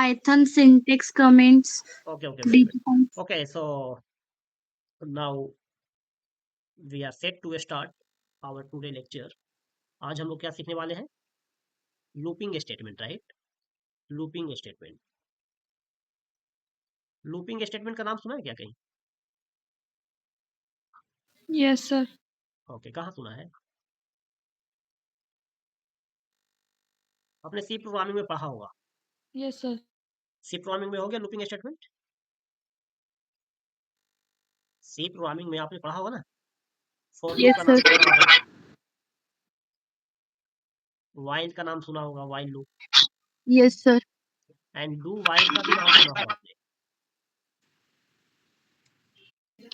Python syntax comments, Okay. defines. Okay, so now we are set to start our today lecture. आज हम लोग क्या सीखने वाले हैं? Looping statement, right? Looping statement. Looping statement का नाम सुना है क्या कहीं? Yes, sir. ओके, कहाँ सुना है? आपने सी प्रोग्रामिंग में पढ़ा होगा। Yes, sir. सी प्रोग्रामिंग में हो गया लूपिंग स्टेटमेंट? सी प्रोग्रामिंग में आपने पढ़ा होगा ना? फॉर लूप Yes, का sir. नाम सुना होगा, वाइल का नाम सुना होगा, while loop, Yes, sir. And do while का भी नाम सुना होगा आपने।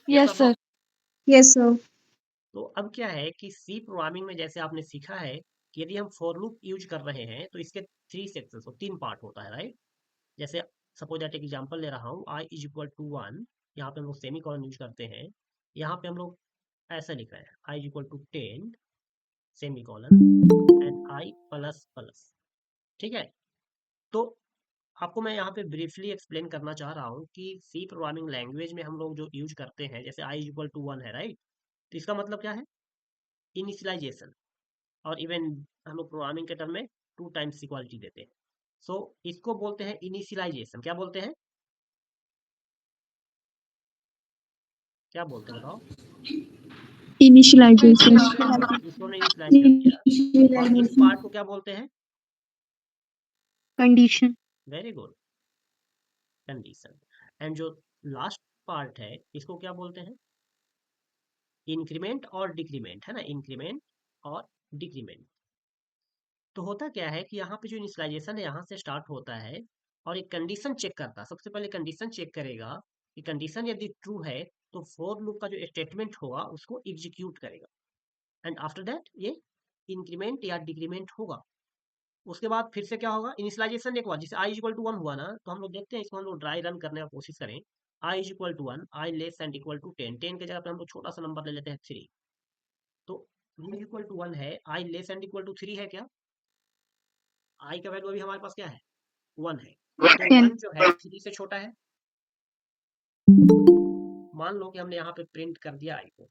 Yes, sir, sir. Yes, sir. तो अब क्या है कि सी प्रोग्रामिंग में जैसे आपने सीखा है कि यदि हम फॉर लूप यूज कर रहे हैं तो इसके थ्री सेक्शंस हो, तीन पार्ट होता है, राइट? जैसे सपोज दैट एक एग्जांपल ले रहा हूँ, आई इज इक्वल टू 1, यहाँ पे हम लोग सेमी कॉलन यूज करते हैं। यहाँ पे हम लोग ऐसा लिख रहे हैं, i is equal to 10 semicolon and i plus plus. ठीक है, तो आपको मैं यहाँ पे ब्रीफली एक्सप्लेन करना चाह रहा हूँ कि सी प्रोग्रामिंग लैंग्वेज में हम लोग जो यूज करते हैं, जैसे आई इज इक्वल टू 1 है, राइट? तो इसका मतलब क्या है? इनिशियलाइजेशन। और इवन हम लोग प्रोग्रामिंग के टर्म में टू टाइम्स इक्वालिटी देते हैं। सो इसको बोलते हैं इनिशियलाइजेशन। क्या बोलते हैं? क्या बोलते हैं बताओ? Initialization. हाँ, इसको हमने इनिशियलाइज कर दिया। और इस पार्ट को क्या बोलते हैं? Condition. Very good, condition. And जो लास्ट पार्ट है इसको क्या बोलते हैं? इंक्रीमेंट और डिक्रीमेंट, है ना? इंक्रीमेंट और डिक्रीमेंट। तो होता क्या है कि यहाँ पे जो इनिशियलाइजेशन है यहाँ से स्टार्ट होता है और एक कंडीशन चेक करता है। सबसे पहले कंडीशन चेक करेगा कि कंडीशन यदि ट्रू है तो फॉर लूप का जो स्टेटमेंट होगा उसको एग्जीक्यूट करेगा, एंड आफ्टर दैट ये इंक्रीमेंट या डिक्रीमेंट होगा। उसके बाद फिर से क्या होगा? इनिशियलाइजेशन एक बार जैसे आई इज इक्वल टू 1 हुआ ना, तो हम लोग देखते हैं इसको, हम लोग ड्राई रन करने का कोशिश करें। I is equal to 1, i less and equal to 10, 10 के जगह पे हम लोग छोटा सा नंबर ले लेते हैं 3। तो आई इक्वल टू 1 है, आई लेस एंड इक्वल टू 3 है क्या? आई का वैल्यू अभी हमारे पास क्या है? 1 है। तो 10. 1 जो है 3 से छोटा है। मान लो कि हमने यहाँ पे प्रिंट कर दिया आई को,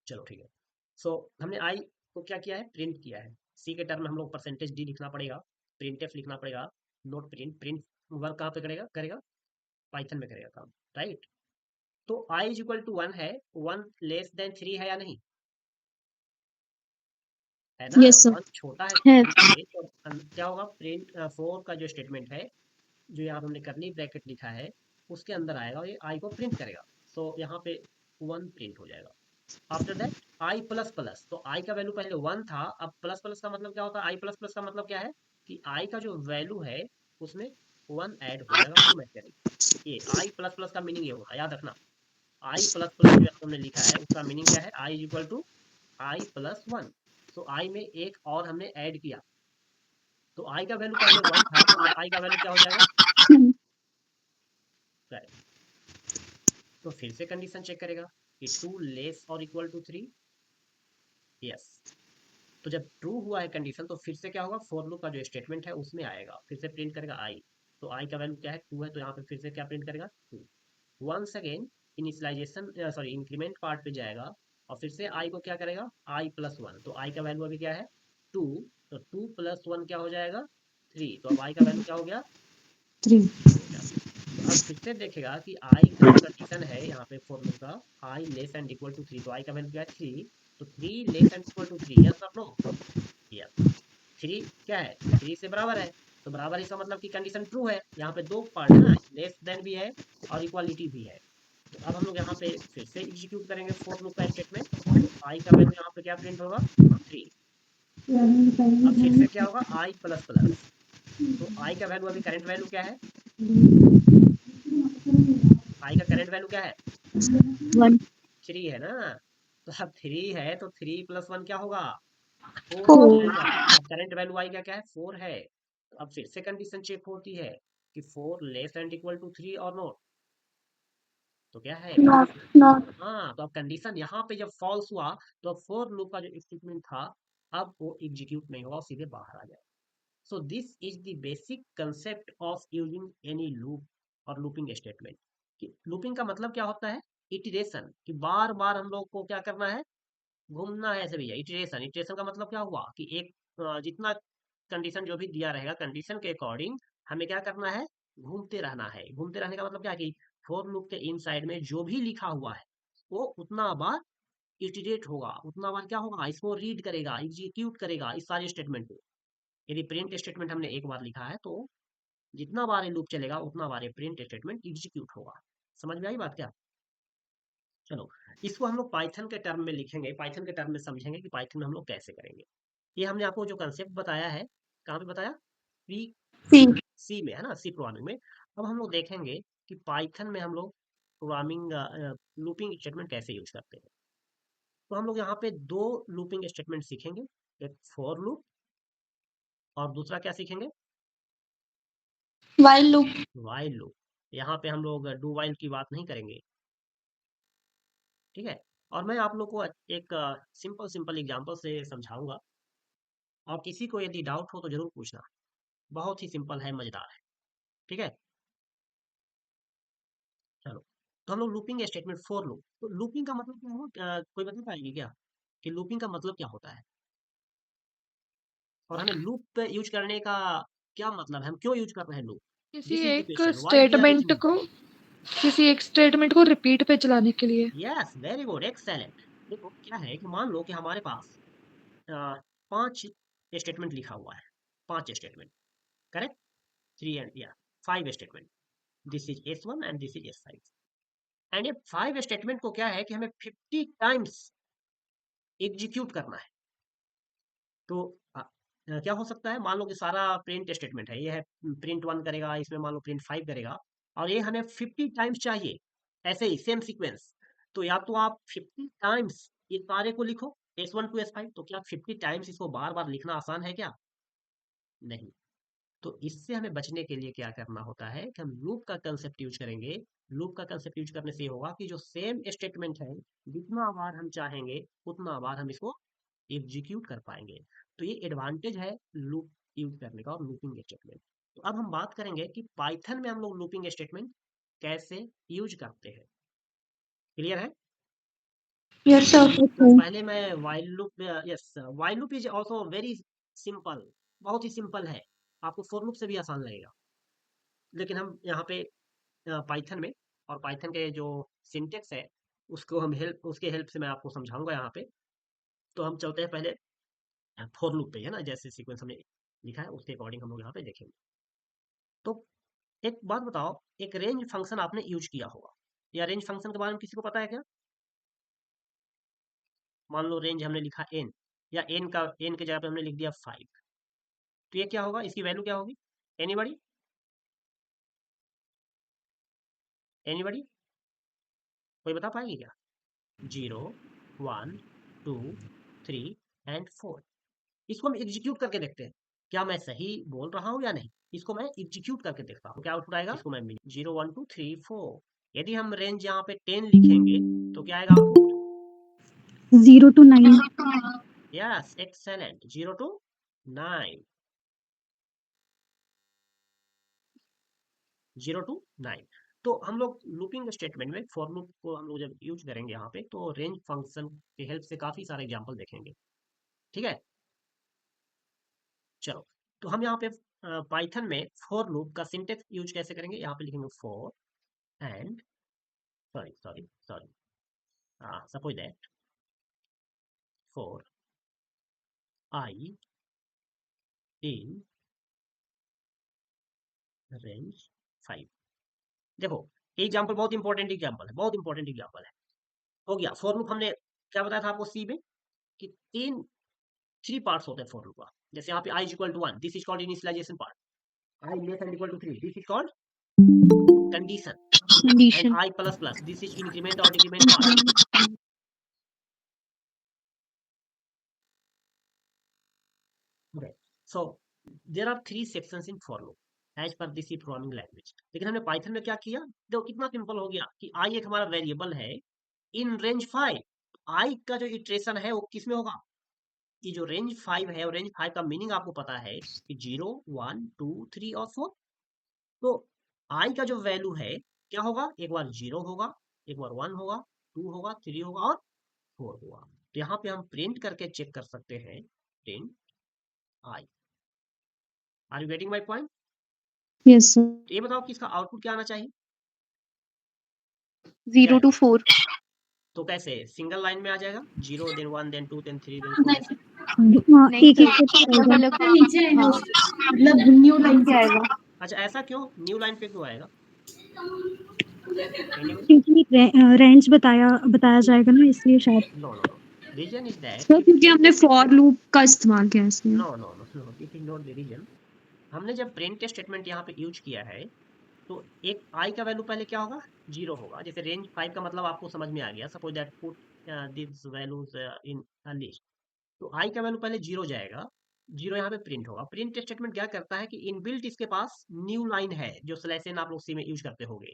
चलो ठीक है। सो हमने आई को क्या किया है? प्रिंट किया है। सी के टर्म में हम लोग परसेंटेज डी लिखना पड़ेगा, प्रिंट एफ लिखना पड़ेगा, नोट प्रिंट। प्रिंट वर्क कहाँ पे करेगा? करेगा पाइथन में करेगा काम, राइट? तो आई इज इक्वल टू 1 है, 1 लेस देन 3 है या नहीं? है ना? Yes, sir. 1 छोटा है Yes. 3 से, तो क्या होगा? प्रिंट 4 का जो स्टेटमेंट है, जो यहाँ पे हमने करली ब्रैकेट लिखा है, उसके अंदर आएगा और ये आई को प्रिंट करेगा। सो यहाँ पे 1 प्रिंट हो जाएगा। After that I plus plus, तो आई का वैल्यू पहले 1 था, अब प्लस प्लस का मतलब क्या होता है? आई प्लस प्लस का मतलब क्या है कि आई का जो वैल्यू है उसमें 1 ऐड हो जाएगा ऑटोमेटिकली। ये आई प्लस प्लस का मीनिंग ये होता है, याद रखना। आई प्लस प्लस जो हमने लिखा है उसका मीनिंग क्या है? I is equal to i plus 1। So i में एक और हमने ऐड किया, तो आई का वैल्यू पहले 1 था, अब आई का वैल्यू क्या हो जाएगा? 12। तो फिर से कंडीशन चेक करेगा कि 2 लेस और इक्वल टू 3, यस। तो जब ट्रू हुआ है कंडीशन, तो फिर से क्या होगा? फॉर लूप का जो स्टेटमेंट है उसमें आएगा, फिर से प्रिंट करेगा आई। तो आई का वैल्यू क्या है? 2 है, तो यहाँ पे फिर से क्या प्रिंट करेगा? 2। Once again initialization sorry increment part पे जाएगा और फिर से आई को क्या करेगा? I plus 1। तो आई का वैल्यू अभी क्या है? 2। तो 2 प्लस 1 क्या हो जाएगा? 3। तो अब आई का वैल्यू क्या हो गया? 3. 3 हो गया। तो अब फिर से देखेगा कि आई का जो कंडीशन है यहाँ पे फॉर लूप का, आई लेस एंड इक्वल टू 3, तो आई का वैल्यू क्या है? 3। तो 3 less and equal to 3, yes और नो? यस। 3 क्या है? 3 से बराबर है, तो बराबर इसका मतलब कि कंडीशन ट्रू है। यहाँ पे दो पार्ट है ना, लेस देन भी है और इक्वालिटी भी है। तो अब हम लोग यहाँ पे फिर से एग्जीक्यूट करेंगे फॉर लूप का स्टेटमेंट। तो आई का वैल्यू यहाँ पे क्या प्रिंट होगा? 3। अब फिर से क्या होगा? आई प्लस प्लस। तो आई का वैल्यू अभी करंट वैल्यू क्या है? आई का करंट वैल्यू क्या है? 1. 3 है ना? तो अब 3 है तो 3 प्लस 1 क्या होगा? 4 हो 4. जाएगा। अब करंट वैल्यू आई का क्या है? 4 है। तो अब फिर से कंडीशन चेक होती है कि 4 लेस एंड इक्वल टू 3 और नॉट? तो क्या है, नॉट नॉट हाँ, तो अब कंडीशन यहाँ पे जब फॉल्स हुआ तो अब फॉर लूप का जो स्टेटमेंट था अब वो एग्जीक्यूट नहीं होगा, सीधे बाहर आ जाएगा। So this is the basic concept of using any loop और लूपिंग स्टेटमेंट। कि लूपिंग का मतलब क्या होता है, इटरेशन, कि बार बार हम लोग को क्या करना है, घूमना है ऐसे भैया। इटरेशन, इटरेशन का मतलब क्या हुआ कि एक जितना कंडीशन जो भी दिया रहेगा कंडीशन के अकॉर्डिंग हमें क्या करना है, घूमते रहना है। घूमते रहने का मतलब क्या है कि फॉर लूप के इनसाइड में जो भी लिखा हुआ है वो उतना बार इटरेट होगा, उतना बार क्या होगा, इसको रीड करेगा, एग्जीक्यूट करेगा इस सारे स्टेटमेंट को। यदि प्रिंट स्टेटमेंट हमने एक बार लिखा है तो जितना बार ये लूप चलेगा उतना बार ये प्रिंट स्टेटमेंट एग्जीक्यूट होगा। समझ में आई बात क्या? चलो, इसको हम लोग पाइथन के टर्म में लिखेंगे, पाइथन के टर्म में समझेंगे कि पाइथन में हम लोग कैसे करेंगे। ये हमने आपको जो कंसेप्ट बताया है, कहाँ पे बताया, सी, सी सी में है ना, सी प्रोग्रामिंग में। अब हम लोग देखेंगे कि पाइथन में हम लोग प्रोग्रामिंग लूपिंग स्टेटमेंट कैसे यूज करते हैं। तो हम लोग यहाँ पे दो लूपिंग स्टेटमेंट सीखेंगे, एक फॉर लूप और दूसरा क्या सीखेंगे, वाइल लूप। While loop. यहाँ पे हम लोग डू वाइल की बात नहीं करेंगे, ठीक है। और मैं आप लोग को एक सिंपल सिंपल एग्जांपल से समझाऊंगा, और किसी को यदि डाउट हो तो जरूर पूछना। बहुत ही सिंपल है, मजेदार है, ठीक है। चलो, तो हम लोग लूपिंग स्टेटमेंट फॉर लूप, तो लूपिंग का मतलब क्या है, कोई बता पाएंगे क्या कि लूपिंग का मतलब क्या होता है, और हमें लूप यूज करने का क्या मतलब है, हम क्यों यूज कर रहे हैं लूप? किसी दिस इज द एक question, why we are statement using. को किसी एक स्टेटमेंट को रिपीट पे चलाने के लिए। Yes, very good, excellent. देखो क्या है कि मान लो कि हमारे पास अ, 5 स्टेटमेंट लिखा हुआ है, 5 स्टेटमेंट, करेक्ट, 3 एंड या 5 statement, this is S1 and this is S5। And ये 5 स्टेटमेंट को क्या है कि हमें 50 टाइम्स एग्जीक्यूट करना है। तो क्या हो सकता है, मान लो कि सारा प्रिंट स्टेटमेंट है, ये है प्रिंट 1 करेगा, इसमें मान लो प्रिंट 5 करेगा, और ये हमें 50 टाइम्स चाहिए, ऐसे ही सेम सीक्वेंस। तो या तो आप 50 टाइम्स ये सारे को लिखो, S1 टू S5, तो क्या 50 टाइम्स इसको बार बार लिखना आसान है क्या? नहीं। तो इससे हमें बचने के लिए क्या करना होता है कि हम लूप का कंसेप्ट यूज करेंगे। लूप का कंसेप्ट यूज करने से ये होगा कि जो सेम स्टेटमेंट है जितना बार हम चाहेंगे उतना बार हम इसको एग्जीक्यूट कर पाएंगे। तो ये एडवांटेज है लूप यूज करने का और लूपिंग स्टेटमेंट। तो अब हम बात करेंगे कि पाइथन में हम लोग लूपिंग स्टेटमेंट कैसे यूज करते हैं। क्लियर है? Yes sir. तो ओके। पहले मैं while loop, yes, while loop is also very simple, बहुत ही सिंपल है, आपको फॉर लूप से भी आसान लगेगा। लेकिन हम यहाँ पे पाइथन में, और पाइथन के जो सिंटेक्स है उसको हम हेल्प, उसके हेल्प से मैं आपको समझाऊंगा यहाँ पे। तो हम चलते हैं पहले फॉर लूप पे, है ना, जैसे सीक्वेंस हमने लिखा है उसके अकॉर्डिंग हम लोग यहाँ पे देखेंगे। तो एक बात बताओ, एक रेंज फंक्शन आपने यूज किया होगा, या रेंज फंक्शन के बारे में किसी को पता है क्या? मान लो रेंज हमने लिखा n, या n के जगह पे हमने लिख दिया 5, तो ये क्या होगा, इसकी वैल्यू क्या होगी? एनीबडी, एनीबडी, कोई बता पाएगी क्या? 0, 1, 2, 3 एंड 4। इसको हम एग्जीक्यूट करके देखते हैं, क्या मैं सही बोल रहा हूँ या नहीं। इसको मैं एग्जीक्यूट करके देखता हूँ, क्या आउटपुट आएगा, इसको मैं 0, 1, 2, 3, 4। यदि हम रेंज यहाँ पे 10 लिखेंगे तो क्या आएगा output? 0 to 9। Yes, excellent, 0 to 9, 0 to 9। तो हम लोग लूपिंग स्टेटमेंट में फॉर लूप को हम लोग जब यूज करेंगे यहाँ पे, तो रेंज फंक्शन की हेल्प से काफी सारे एग्जाम्पल देखेंगे, ठीक है। चलो, तो हम यहाँ पे पाइथन में फॉर लूप का सिंटेक्स यूज कैसे करेंगे, यहाँ पे लिखेंगे for and, sorry, suppose that for I in range 5। देखो, एग्जाम्पल बहुत इंपॉर्टेंट एग्जाम्पल है, बहुत इंपॉर्टेंट एग्जाम्पल है। हो गया फॉर लूप, हमने क्या बताया था आपको सी में कि 3 पार्ट्स होते हैं फॉर लूप का। जैसे यहाँ पे i is equal to 1, this is called initialization part, i less and equal to 3, this is called condition, and Condition. i plus plus, this is increment और decrement part. Okay, so there are 3 sections in for loop, as per the C programming language. लेकिन हमने Python में क्या किया, देखो कितना simple हो गया कि आई एक हमारा वेरिएबल है इन रेंज 5। आई का जो इटरेशन है वो किस में होगा, ये जो रेंज 5 है, और रेंज 5 का मीनिंग आपको पता है कि 0 1 2 3 और 4। तो आई का जो वैल्यू है क्या होगा, एक बार 0 होगा, एक बार 1 होगा, 2 होगा, 3 होगा और 4 होगा। तो यहाँ पे हम प्रिंट करके चेक कर सकते हैं, print I. Are you getting my point? Yes sir. ये बताओ कि इसका आउटपुट क्या आना चाहिए, 0 to 4। तो कैसे सिंगल लाइन में आ जाएगा, 0 देन 1 देन 2 देन 3 देन 4 ऐसे? नहीं एक एक सर, से अलग आएगा। अलग नीचे आएगा, मतलब न्यू लाइन पे आएगा। अच्छा ऐसा क्यों, न्यू लाइन पे क्यों आएगा? Anyone? क्योंकि रेंज बताया जाएगा ना, इसलिए शायद। No no no, reason is that sir क्योंकि हमने फॉर लूप का इस्तेमाल किया है इसलिए। No no no no, it is not the reason. हमने जब प्रिंट स्टेटमेंट यहाँ पे यूज किया है, तो एक आई का वैल्यू पहले क्या होगा, 0 होगा। जैसे रेंज 5 का मतलब आपको समझ में आ गया, suppose that put this values in a list, तो आई का वैल्यू पहले 0 जाएगा, 0 यहाँ पे प्रिंट होगा। प्रिंट स्टेटमेंट क्या करता है कि इनबिल्ट इसके पास न्यू लाइन है, जो स्लैश एन आप लोग सी में यूज करते होंगे।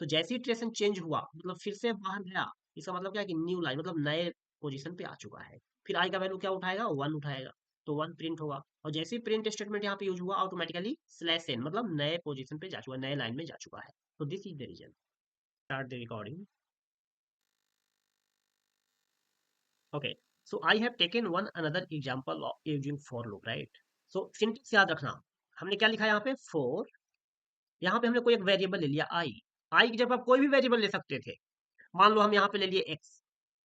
तो जैसे ही इटरेशन चेंज हुआ, मतलब फिर से बाहर गया, इसका मतलब क्या है कि न्यू लाइन मतलब नए पोजीशन पे आ चुका है। फिर आई का वैल्यू क्या उठाएगा, 1 उठाएगा, तो 1 प्रिंट होगा। और जैसे ही प्रिंट स्टेटमेंट यहाँ पे यूज हुआ, ऑटोमेटिकली स्लैश एन मतलब नए पोजीशन पे जा चुका है, नए लाइन में जा चुका है। तो this is the reason. Start the recording. Okay, so I have taken one another example of using for loop, right? So syntax याद रखना, हमने क्या लिखा है यहाँ पे, for। यहाँ पे हमने कोई एक वेरिएबल ले लिया आई। आई की जगह आप कोई भी वेरिएबल ले सकते थे, मान लो हम यहाँ पे ले लिए x।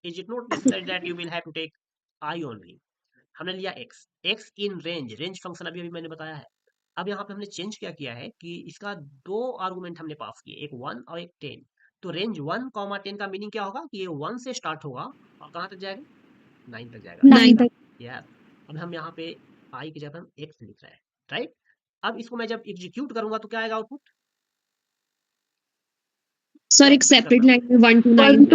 Is it not necessary that you will have to take I only. हमने लिया x, x in range, range function अभी अभी मैंने बताया है। अब यहाँ पे हमने चेंज क्या किया है कि इसका दो आर्गुमेंट हमने पास किए, एक 1 और एक 10। तो रेंज 1, 10 का मीनिंग क्या होगा कि ये 1 से स्टार्ट होगा और कहाँ तक जाएगा, 9 तक जाएगा। 9 तक। यार अब हम यहाँ पे आई की जगह हम एक्स लिख रहे हैं, राइट। अब इसको मैं जब एग्जीक्यूट करूंगा तो क्या आएगा आउटपुट, सर एक सेपरेट लाइन में 1 to 9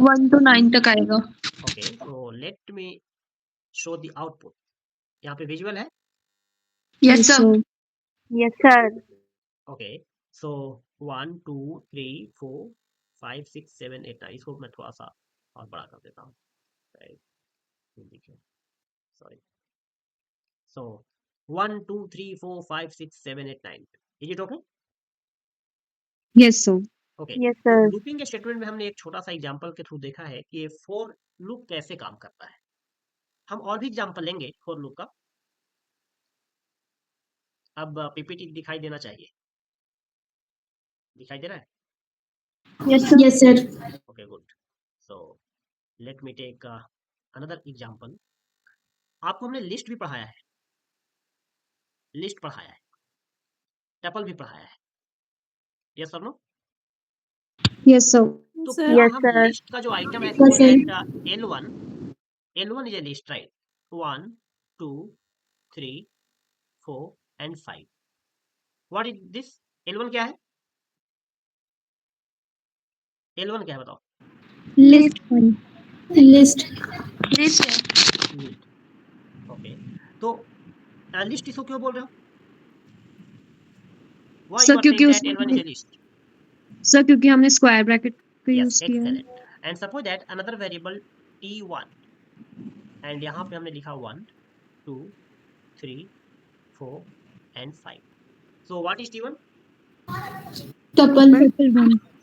1 to 9 तक आएगा। Okay, so let me show the output. यहाँ पे विजुअल है, yes sir. Yes sir. Okay. So 1 2 3 4 5 6 7 8 9, इसको मैं थोड़ा सा और बड़ा कर देता हूँ, देखिए, sorry. So 1 2 3 4 5 6 7 8 9, is it okay? Yes sir. Okay, yes sir. Looping statement में हमने एक छोटा सा एग्जांपल के थ्रू देखा है कि ये फॉर लूप कैसे काम करता है। हम और भी एग्जांपल लेंगे फॉर लूप का। अब पीपीटी दिखाई देना चाहिए, दिखाई दे रहा है? Yes sir. Okay good. So let me take another example. आपको हमने लिस्ट भी पढ़ाया है, लिस्ट पढ़ाया है, टपल भी पढ़ाया है, यस और नो? Yes sir. तो Sir. क्या Yes, हम sir. लिस्ट का जो आइटम है, Yes, suppose sir. That L1 is a list, right? 1 2 3 4 and 5, what is this? L1 क्या है, L1 क्या है बताओ? लिस्ट। लिस्ट। लिस्ट है। लिस्ट। ओके, तो लिस्ट इसको क्यों बोल रहे हो? Why सर you are क्योंकि saying that L1 is उसमें a list? सर क्योंकि हमने स्क्वायर ब्रैकेट का Yes, यूज किया है। excellent. And suppose that another variable T1, and यहाँ पे हमने लिखा 1 2 3 4 and 5. So what is T1? Tuple.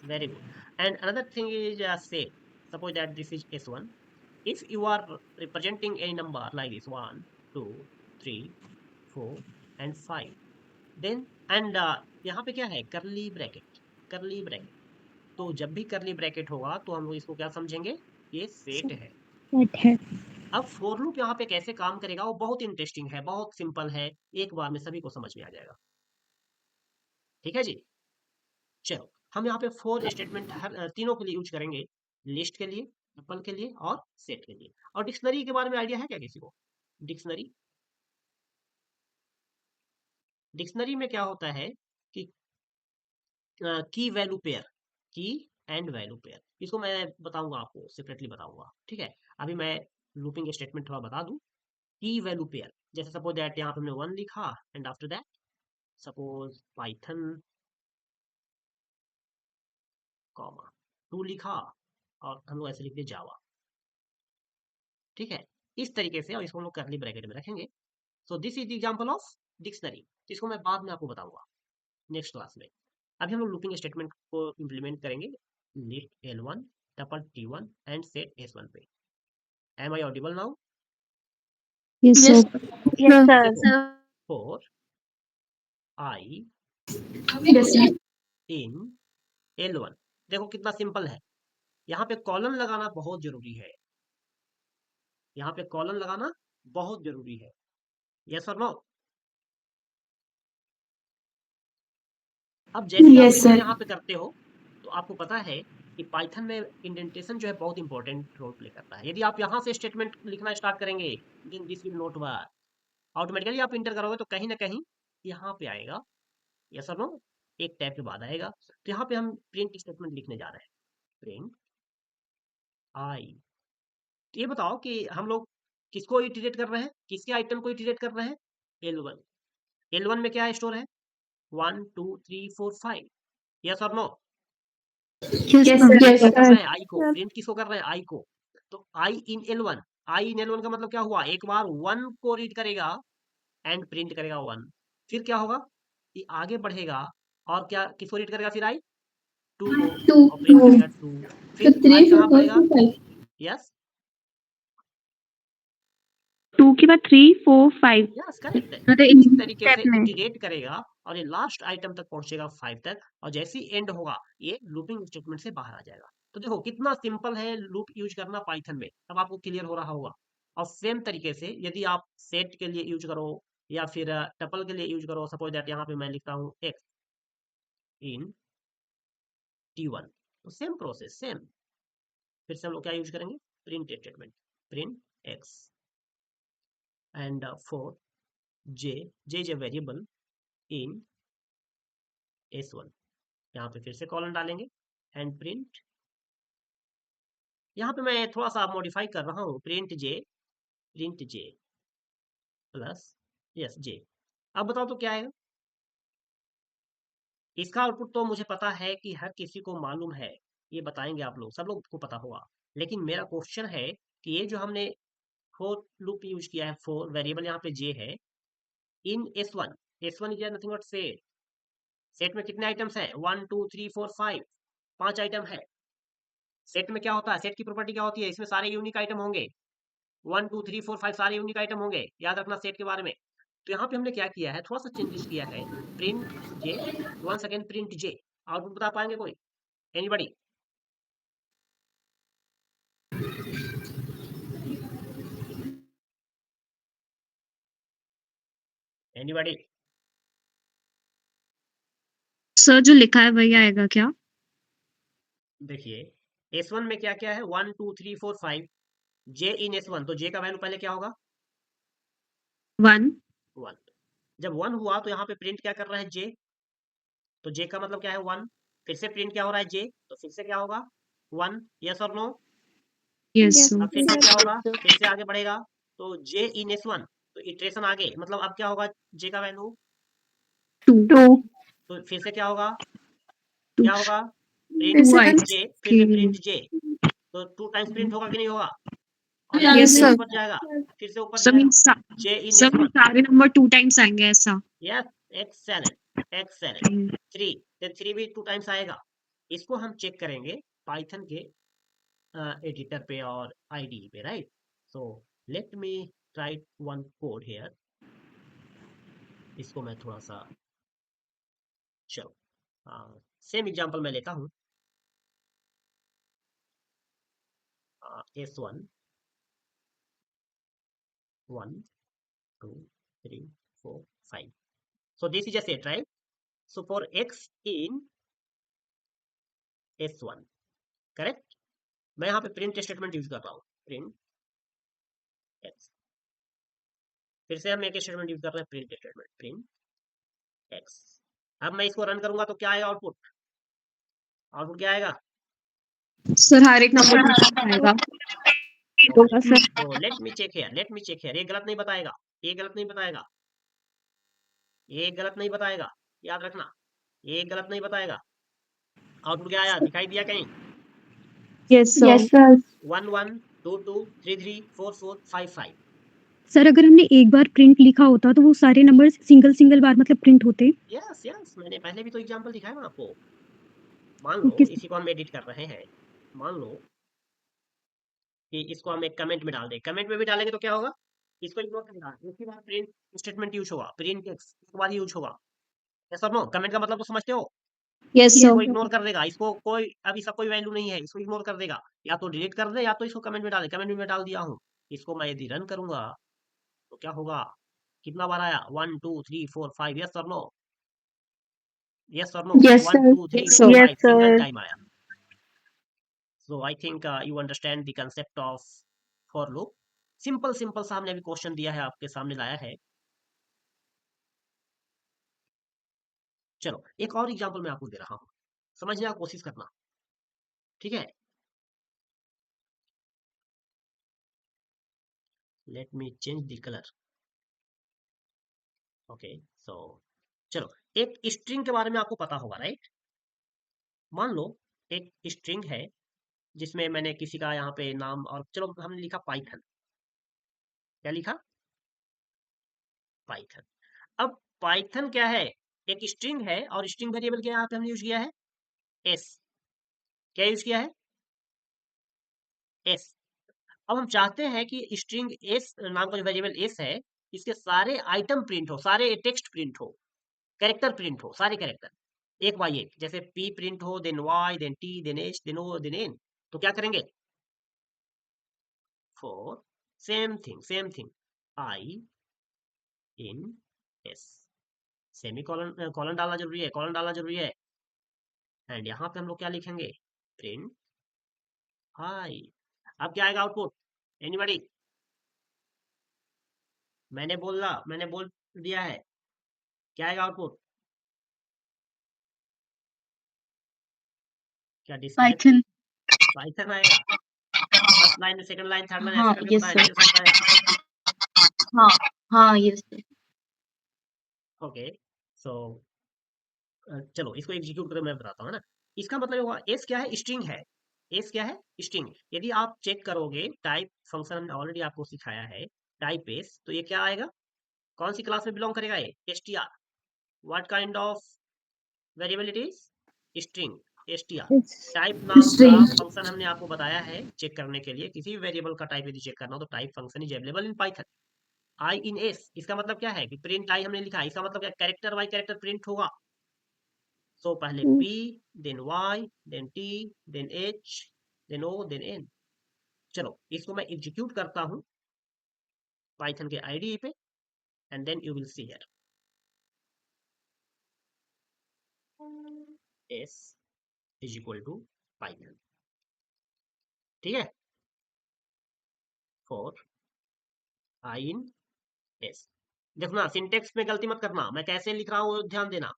Very good. And another thing is say, suppose that this is S1. If you are representing any number like this 1 2 3 4 and 5, then and यहाँ पे क्या है, करली bracket, करली ब्रैकेट। तो जब भी करली ब्रैकेट होगा तो हम लोग इसको क्या समझेंगे, ये सेट है। सेट है। अब फॉर लूप यहाँ पे कैसे काम करेगा वो बहुत इंटरेस्टिंग है, बहुत सिंपल है, एक बार में सभी को समझ में आ जाएगा। ठीक है जी, चलो हम यहाँ पे फोर स्टेटमेंट हर तीनों के लिए यूज करेंगे, लिस्ट के लिए, टपल के लिए और सेट के लिए। और डिक्शनरी के बारे में आइडिया है क्या किसी को? डिक्शनरी, डिक्शनरी में क्या होता है कि की वैल्यू पेयर, की एंड वैल्यू पेयर, इसको मैं बताऊंगा आपको, सेपरेटली बताऊंगा, ठीक है। अभी मैं लूपिंग स्टेटमेंट थोड़ा बता दूं। की वैल्यू पेयर, जैसे सपोज दैट यहाँ पे हमने 1 लिखा and after that suppose Python comma 2 लिखा और हम लोग ऐसे लिख दिए जावा, ठीक है, इस तरीके से, और इसको हम लोग करली ब्रैकेट में रखेंगे। So this is the example of dictionary, जिसको मैं बाद में आपको बताऊंगा नेक्स्ट क्लास में। अभी हम लोग लूपिंग स्टेटमेंट को इम्प्लीमेंट करेंगे list L1 tuple T1 and set S1 पे। Am I audible now? Yes, sir. Yes, sir. For I Yes, sir. in L1, देखो कितना सिंपल है। यहाँ पे कॉलन लगाना बहुत जरूरी है, यहाँ पे कॉलन लगाना बहुत जरूरी है। यस और नो? अब जैसे आप Yes, sir. यहाँ पे करते हो तो आपको पता है कि पाइथन में इंडेंटेशन जो है बहुत इंपॉर्टेंट रोल प्ले करता है। यदि आप यहाँ से स्टेटमेंट लिखना स्टार्ट करेंगे then this will not work, automatically आप इंटर करोगे तो कहीं ना कहीं यहाँ पे आएगा। यस और नो? एक टैब के बाद आएगा। तो यहाँ पे हम प्रिंट स्टेटमेंट लिखने जा रहे हैं, प्रिंट आई। तो ये बताओ कि हम लोग किसको इटरेट कर रहे हैं, किसके आइटम को इटरेट कर रहे हैं? L1। L1 में क्या स्टोर है? 1 2 3 4 5। यस और no? Yes, sir. Print Yes, क्या कर sir. रहे हैं? आई को। प्रिंट किसको कर रहे हैं? आई को। तो आई इन L1, आई इन L1 का मतलब क्या हुआ? एक बार 1 को रीड करेगा एंड प्रिंट करेगा 1, फिर क्या होगा? ये आगे बढ़ेगा और क्या किसको रीड करेगा? फिर आई 2 को, Two. और प्रिंट करेगा 2, So फिर three, आई four, कहाँ four, पड़ेगा? four, five. यस 2 के बाद 3 4 5 यस करेक्ट है। मतलब इस इस तरीके स्टेप से में। इटरेट करेगा और ये लास्ट आइटम तक पहुंचेगा 5 तक, और जैसे ही एंड होगा ये लूपिंग स्टेटमेंट से बाहर आ जाएगा। तो देखो कितना सिंपल है लूप यूज करना पाइथन में, अब आपको क्लियर हो रहा होगा। और सेम तरीके से यदि आप सेट के लिए यूज करो या फिर टपल के लिए यूज करो, सपोज दैट यहाँ पे मैं लिखता हूँ x इन T1, तो सेम प्रोसेस सेम। फिर से हम लोग क्या यूज करेंगे? Print statement, print x and for j is a variable in S1, यहाँ पे फिर से कॉलन डालेंगे एंड प्रिंट। यहाँ पे मैं थोड़ा सा मॉडिफाई कर रहा हूँ, print j plus yes j। अब बताओ तो क्या आएगा? इसका आउटपुट तो मुझे पता है कि हर किसी को मालूम है, ये बताएंगे आप लोग, सब लोग को पता होगा। लेकिन मेरा क्वेश्चन है कि ये जो हमने फॉर लूप यूज किया है, फॉर वेरिएबल यहाँ पे j है इन S1, S1 is nothing but set. Set में कितने आइटम्स हैं? 1 2 3 4 5, 5 आइटम है। सेट में क्या होता है? सेट की प्रॉपर्टी क्या होती है? इसमें सारे यूनिक आइटम होंगे, 1 2 3 4 5 सारे यूनिक आइटम होंगे, याद रखना सेट के बारे में। तो यहाँ पे हमने क्या किया है, थोड़ा सा चेंजेस किया है, print j, one second print j। Output बता पाएंगे कोई? एनीबॉडी? एनीबॉडी? सर जो लिखा है वही आएगा क्या? देखिए S1 में क्या क्या है? 1 2 3 4 5, j इन S1, तो j का वैल्यू पहले क्या होगा? 1. 1। जब 1 हुआ तो यहाँ पे प्रिंट क्या कर रहा है? j, तो j का मतलब क्या है? 1। फिर से प्रिंट क्या हो रहा है? j, तो फिर से क्या होगा? 1। यस और नो? Yes, sir. अब फिर से क्या होगा? फिर से आगे बढ़ेगा तो j इन S1, तो इटरेशन आगे, मतलब अब क्या होगा? j का वैल्यू 2. तो फिर से क्या होगा? 2. क्या होगा? Print Yes, sir. j, फिर से प्रिंट j, तो 2 टाइम्स प्रिंट होगा कि नहीं होगा? और Yes, फिर से sir. ऊपर जाएगा, फिर से ऊपर सर जाएगा, मीन्स j इन सर S1। सारे नंबर 2 टाइम्स आएंगे ऐसा? Yes excellent. 3, तो 3 भी 2 टाइम्स आएगा। इसको हम चेक करेंगे पाइथन के एडिटर पे और IDE पे, right? So let me right one code here. इसको मैं थोड़ा सा, चलो सेम एग्जांपल मैं लेता हूँ। S1 1 2 3 4 5, so this is a set, right? So for x in S1, correct? मैं यहाँ पे प्रिंट स्टेटमेंट यूज कर रहा हूँ, प्रिंट x। फिर से हम एक स्टेटमेंट यूज कर रहे हैं, प्रिंट स्टेटमेंट, प्रिंट x। अब मैं इसको रन करूंगा तो क्या आएगा आउटपुट? आउटपुट क्या आएगा? सर हर एक नंबर आएगा। तो लेट मी चेक हियर, ये गलत नहीं बताएगा, ये गलत नहीं बताएगा। एक गलत नहीं बताएगा, याद रखना, एक गलत नहीं बताएगा। आउटपुट क्या आया, दिखाई दिया कहीं? Yes, sir. Yes sir 1 1 2 2 3 3 4 4 5 5। Sir अगर हमने एक बार प्रिंट लिखा होता तो वो सारे नंबर सिंगल बार मतलब प्रिंट होते। यस यस, मैंने पहले भी तो एग्जांपल दिखाया ना आपको। मान लो ओके इसी को हम एडिट कर रहे हैं, मान लो कि इसको हम एक कमेंट में डाल दें, कमेंट में भी डालेंगे तो क्या होगा, इसको इग्नोर करेगा, एक ही बार प्रिंट स्टेटमेंट यूज होगा, प्रिंट टेक्स्ट एक बार यूज होगा। यस और नो, कमेंट का मतलब तो समझते हो? Yes, Yes, sir. इसको इग्नोर कर देगा, इसको कोई अब इसका कोई वैल्यू नहीं है, इसको इग्नोर कर देगा, या तो डिलीट कर दे या तो इसको कमेंट में डाले, कमेंट में मैं डाल दिया हूँ। इसको मैं यदि रन करूंगा तो क्या होगा, कितना बार आया, 1 2 3 4 5, यस और नो, यस और no, yes 1 sir 2 3 Yes, 4 sir. 5 yes single sir time आया। So I think you understand the concept of for loop. Simple simple सा हमने अभी क्वेश्चन दिया है, आपके सामने लाया है। चलो एक और एग्जांपल मैं आपको दे रहा हूँ, समझने की कोशिश करना, ठीक है? Let me change the colour. Okay, so चलो, एक स्ट्रिंग के बारे में आपको पता होगा, राइट? मान लो एक स्ट्रिंग है जिसमें मैंने किसी का यहाँ पे नाम, और चलो हमने लिखा पाइथन। क्या लिखा? पाइथन। अब पाइथन क्या है, एक स्ट्रिंग है, और स्ट्रिंग वेरिएबल क्या यहाँ पे हमने यूज किया है, एस। क्या यूज किया है, एस। अब हम चाहते हैं कि स्ट्रिंग एस नाम का जो वेरिएबल एस है, इसके सारे आइटम प्रिंट हो, सारे टेक्स्ट प्रिंट हो, कैरेक्टर प्रिंट हो, सारे कैरेक्टर एक बाय एक, जैसे पी प्रिंट हो, then Y, then T, then H, then O, then N. तो क्या करेंगे, for same thing i in s, semicolon colon डालना जरूरी है, कॉलन डालना जरूरी है। एंड यहाँ पे हम लोग क्या लिखेंगे, प्रिंट आई। अब क्या आएगा आउटपुट, एनीबॉडी? मैंने बोल दिया है, क्या आएगा आउटपुट? क्या डिस्कनेक्ट? पाइथन पाइथन आएगा। First line, second line, third line ऐसे हाँ करके यस बताएं, सर मेरे साथ आएगा। हाँ हाँ यस सर ओके, सो चलो इसको एग्जीक्यूट करके मैं बताता हूँ ना। इसका मतलब हुआ एस क्या है, स्ट्रिंग है। एस क्या है, स्ट्रिंग। यदि आप चेक करोगे, टाइप फंक्शन हमने ऑलरेडी आपको सिखाया है, टाइप एस, तो ये क्या आएगा, कौन सी क्लास में बिलोंग करेगा ये, str। What kind of variable it is, string, str। Type नाम का स्ट्रिंग फंक्शन हमने आपको बताया है चेक करने के लिए, किसी भी वेरिएबल का टाइप यदि चेक करना हो तो type function is available in Python. I in S, इसका मतलब क्या है कि प्रिंट आई हमने लिखा है, इसका मतलब क्या, कैरेक्टर बाय कैरेक्टर प्रिंट होगा। सो पहले P, then Y, then T, then H, then O, then N। चलो इसको मैं एग्जीक्यूट करता हूँ पाइथन के IDE पे, and then you will see here S is equal to Python, ठीक है, फॉर आई इन एस। देखना सिंटेक्स में गलती मत करना, मैं कैसे लिख रहा हूँ ध्यान देना,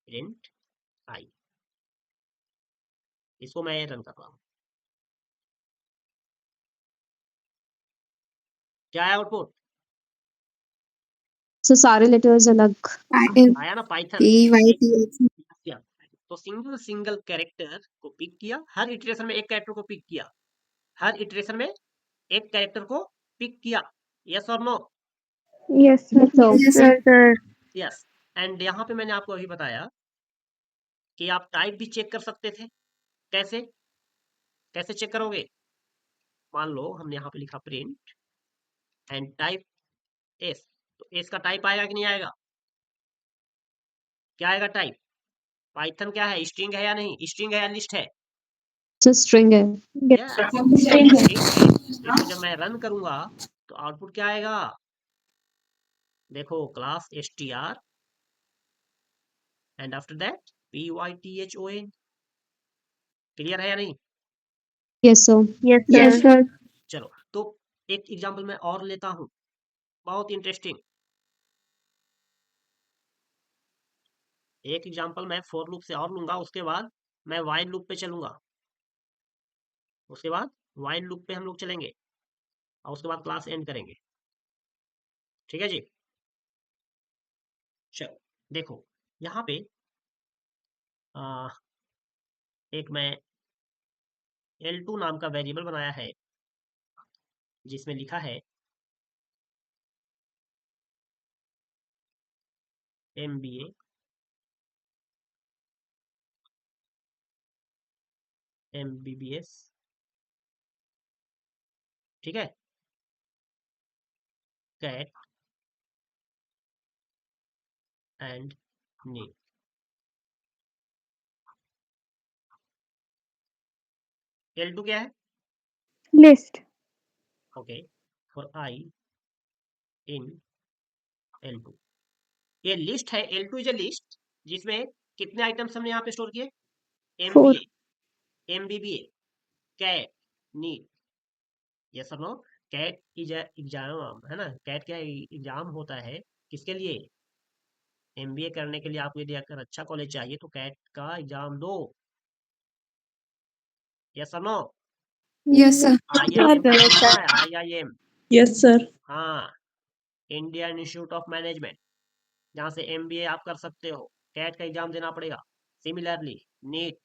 प्रिंट आई। इसको मैं रन कर रहा हूँ, क्या है आउटपुट, So सारे letters अलग. आया ना, पाइथन। PYTH. किया तो सिंगल सिंगल कैरेक्टर को पिक किया, हर इटरेशन में एक कैरेक्टर को पिक किया, हर इटरेशन में एक कैरेक्टर को पिक किया, यस और no? Yes sir yes. And यहाँ पे मैंने आपको अभी बताया कि आप टाइप भी चेक कर सकते थे, कैसे, कैसे चेक करोगे, मान लो हमने यहाँ पे लिखा प्रिंट एंड टाइप एस, तो एस का टाइप आएगा कि नहीं आएगा, क्या आएगा टाइप, पाइथन क्या है, स्ट्रिंग है या नहीं, स्ट्रिंग है या लिस्ट है, So string है. यस स्ट्रिंग है। इसको जब मैं रन करूंगा तो आउटपुट क्या आएगा, देखो class str and after that python। Clear है या नहीं? Yes, sir. यस सर चलो तो एक एग्जांपल मैं और लेता हूं, बहुत इंटरेस्टिंग। एक एग्जांपल मैं फॉर लूप से और लूंगा, उसके बाद मैं व्हाइल लूप पे चलूंगा, उसके बाद व्हाइल लूप पे हम लोग चलेंगे, और उसके बाद क्लास एंड करेंगे, ठीक है जी। चलो देखो यहाँ पे आ, एक मैं L2 नाम का वेरिएबल बनाया है जिसमें लिखा है MBA MBBS, ठीक है, कैट एंड नीट। L2 क्या है? List. Okay, for I in L2 ये लिस्ट है। L2 इज ए लिस्ट जिसमें कितने आइटम्स हमने यहाँ पे स्टोर किए? 4। MBA MBBA CAT NEET. Yes और नो? कैट इज एग्जाम है ना, कैट क्या एग्जाम होता है किसके लिए? MBA करने के लिए आपको यदि अगर अच्छा कॉलेज चाहिए तो कैट का एग्जाम दो। यस और नो? Yes sir. IIM का नाम सुना है? IIM, yes sir. हाँ, इंडियन इंस्टीट्यूट ऑफ मैनेजमेंट, जहाँ से MBA आप कर सकते हो। कैट का एग्जाम देना पड़ेगा। Similarly NEET,